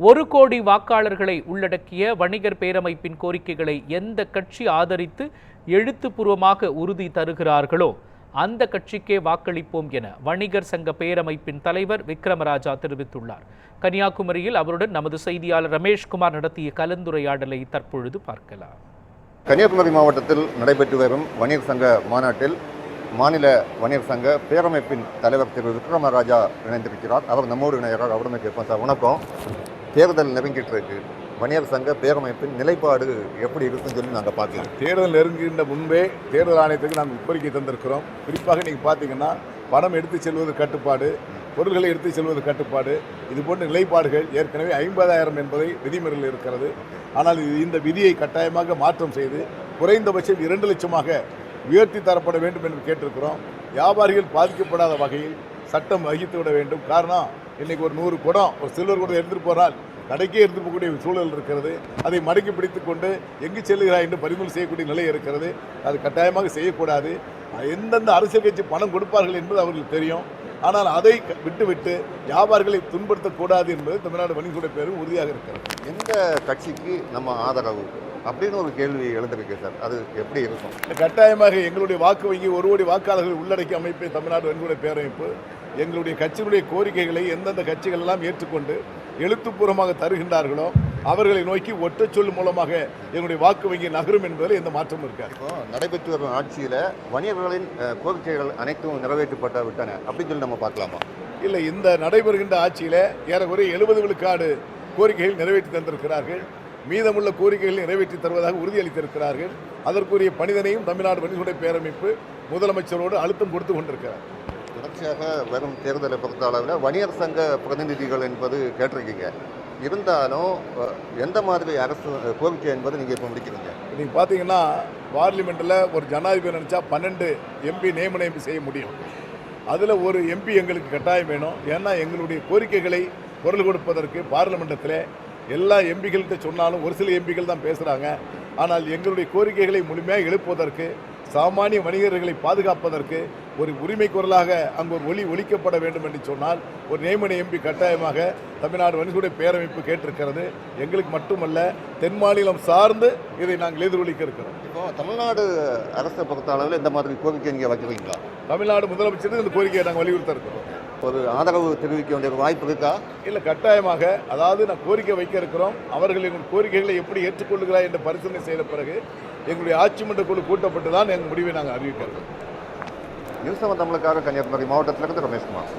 1 கோடி வாக்காளர்களை உள்ளடக்கிய வணிகர் பேரமைப்பின் கோரிக்கைகளை எந்த கட்சி ஆதரித்து எழுத்துப்பூர்வமாக உறுதி தருகிறார்களோ அந்த கட்சிக்கே வாக்களிப்போம் என வணிகர் சங்க பேரமைப்பின் தலைவர் விக்ரமராஜா தெரிவித்துள்ளார். கன்னியாகுமரியில் அவருடன் நமது செய்தியாளர் ரமேஷ்குமார் நடத்திய கலந்துரையாடலை தற்பொழுது பார்க்கலாம். கன்னியாகுமரி மாவட்டத்தில் நடைபெற்று வரும் வணிகர் சங்க மாநாட்டில் மாநில வணிகர் சங்க பேரமைப்பின் தலைவர் திரு விக்ரமராஜா இணைந்திருக்கிறார். அவர் நம்மோடு இணைகிறார். அவருமே கேட்போம். சார் வணக்கம். தேர்தல் நெருங்கிட்டு இருக்கு. வணிகர் சங்க பேரமைப்பின் நிலைப்பாடு எப்படி இருக்குன்னு சொல்லி நாங்கள் பார்க்கலாம். தேர்தல் நெருங்குகின்ற முன்பே தேர்தல் ஆணையத்துக்கு நாங்கள் கோரிக்கை தந்திருக்கிறோம். குறிப்பாக நீங்கள் பார்த்தீங்கன்னா பணம் எடுத்து செல்வது கட்டுப்பாடு, பொருட்களை எடுத்து செல்வது கட்டுப்பாடு, இது போன்ற நிலைப்பாடுகள் ஏற்கனவே 50,000 என்பதை விதிமுறையில் இருக்கிறது. ஆனால் இந்த விதியை கட்டாயமாக மாற்றம் செய்து குறைந்தபட்சம் 2 லட்சமாக உயர்த்தி தரப்பட வேண்டும் என்று கேட்டிருக்கிறோம். வியாபாரிகள் பாதிக்கப்படாத வகையில் சட்டம் வகித்து விட வேண்டும். காரணம், இன்றைக்கி ஒரு 100 குடம் ஒரு சில்வர் குடம் எடுத்துகிட்டு போனால் கடைக்கே எடுத்து போகக்கூடிய சூழல் இருக்கிறது. அதை மடக்கி பிடித்து கொண்டு எங்கு செல்கிறாய் என்று பறிமுதல் செய்யக்கூடிய நிலை இருக்கிறது. அது கட்டாயமாக செய்யக்கூடாது. எந்தெந்த அரசியல் கட்சி பணம் கொடுப்பார்கள் என்பது அவர்களுக்கு தெரியும். ஆனால் அதை விட்டுவிட்டு வியாபாரிகளை துன்படுத்தக்கூடாது என்பது தமிழ்நாடு வணிகர்களுடைய பேரும் உறுதியாக இருக்கிறது. எந்த கட்சிக்கு நம்ம ஆதரவு அப்படின்னு ஒரு கேள்வி எழுந்திருக்கு சார். அது எப்படி இருக்கும்? கட்டாயமாக எங்களுடைய வாக்கு வங்கி 1 கோடி வாக்காளர்கள் உள்ளடக்கிய அமைப்பை தமிழ்நாடு வணிகர்களுடைய பேரமைப்பு எங்களுடைய கட்சியினுடைய கோரிக்கைகளை எந்தெந்த கட்சிகள் எல்லாம் ஏற்றுக்கொண்டு எழுத்துப்பூர்வமாக தருகின்றார்களோ அவர்களை நோக்கி ஒற்றை சொல் மூலமாக எங்களுடைய வாக்கு வங்கி நகரும் என்பதில் எந்த மாற்றமும் இருக்காது. இப்போ நடைபெற்று வரும் ஆட்சியில் வணிகர்களின் கோரிக்கைகள் அனைத்தும் நிறைவேற்றப்பட்ட விட்டன அப்படின்னு சொல்லி நம்ம பார்க்கலாமா? இல்லை, இந்த நடைபெறுகின்ற ஆட்சியில் ஏறக்குறைய 70 விழுக்காடு கோரிக்கைகள் நிறைவேற்றி தந்திருக்கிறார்கள். மீதமுள்ள கோரிக்கைகளை நிறைவேற்றி தருவதாக உறுதியளித்திருக்கிறார்கள். அதற்குரிய பணிதனையும் தமிழ்நாடு வணிகர்களுடைய பேரமைப்பு முதலமைச்சரோடு அழுத்தம் கொடுத்து கொண்டிருக்கிறார். தொடர்ச்சியாக வரும் தேர்தலை பொறுத்த அளவில் வணிகர் சங்க பிரதிநிதிகள் என்பது கேட்டிருக்கீங்க. இருந்தாலும் எந்த மாதிரி அரசு கோரிக்கை என்பது நீங்கள் இப்போ முடிக்கிறீங்க? நீங்கள் பார்த்தீங்கன்னா பார்லிமெண்ட்டில் ஒரு ஜனாதிபதி நினச்சா 12 எம்பி நியமனம் செய்ய முடியும். அதில் ஒரு எம்பி எங்களுக்கு கட்டாயம் வேணும். ஏன்னா எங்களுடைய கோரிக்கைகளை குரல் கொடுப்பதற்கு பார்லிமெண்டத்தில் எல்லா எம்பிகள்கிட்ட சொன்னாலும் ஒரு சில எம்பிகள் தான் பேசுகிறாங்க. ஆனால் எங்களுடைய கோரிக்கைகளை முழுமையாக எழுப்புவதற்கு, சாமானிய வணிகர்களை பாதுகாப்பதற்கு ஒரு உரிமை குரலாக அங்கு ஒரு ஒலிக்கப்பட வேண்டும் என்று சொன்னால் ஒரு நியமன எம்பி கட்டாயமாக தமிழ்நாடு வணிகர்களுடைய பேரமைப்பு கேட்டிருக்கிறது. எங்களுக்கு மட்டுமல்ல, தென் மாநிலம் சார்ந்து இதை நாங்கள் எதிரொலிக்க இருக்கிறோம். இப்போ தமிழ்நாடு அரசை பொறுத்த அளவில் இந்த மாதிரி கோரிக்கை நீங்கள் வைக்கிறீங்களா? தமிழ்நாடு முதலமைச்சருக்கு இந்த கோரிக்கையை நாங்கள் வலியுறுத்த இருக்கிறோம். ஒரு ஆதரவு தெரிவிக்க வேண்டிய வாய்ப்பு இருக்கா? இல்லை, கட்டாயமாக. அதாவது நான் கோரிக்கை வைக்க இருக்கிறோம். அவர்கள் எங்கள் கோரிக்கைகளை எப்படி ஏற்றுக்கொள்கிறார் என்ற பரிசீலனை செய்த பிறகு எங்களுடைய ஆட்சி மன்ற குழு கூட்டப்பட்டு தான் எங்கள் முடிவை நாங்கள் அறிவிக்கிறோம். நியூஸ் தமிழுக்காக கன்னியாகுமரி மாவட்டத்திலிருந்து ரமேஷ்குமார்.